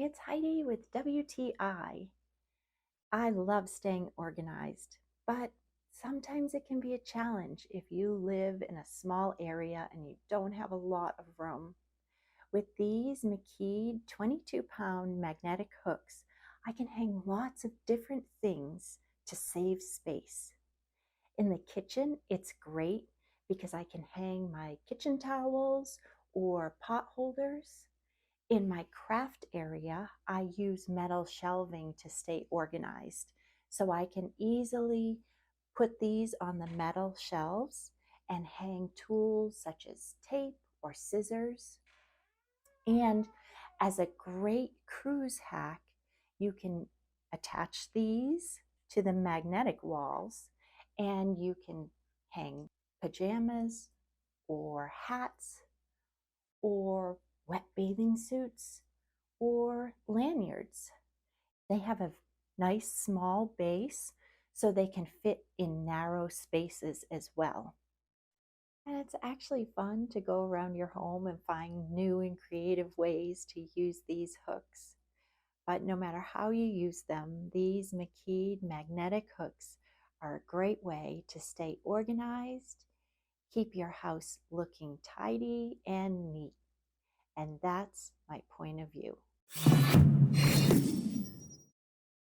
it's Heidi with WTI. I love staying organized, but sometimes it can be a challenge if you live in a small area and you don't have a lot of room. With these MIKEDE 22-pound magnetic hooks, I can hang lots of different things to save space. In the kitchen, it's great because I can hang my kitchen towels or pot holders. In my craft area, I use metal shelving to stay organized. So I can easily put these on the metal shelves and hang tools such as tape or scissors. And as a great cruise hack, you can attach these to the magnetic walls and you can hang pajamas or hats or wet bathing suits or lanyards. They have a nice small base so they can fit in narrow spaces as well. And it's actually fun to go around your home and find new and creative ways to use these hooks. But no matter how you use them, these MIKEDE magnetic hooks are a great way to stay organized, keep your house looking tidy and neat. And that's my point of view.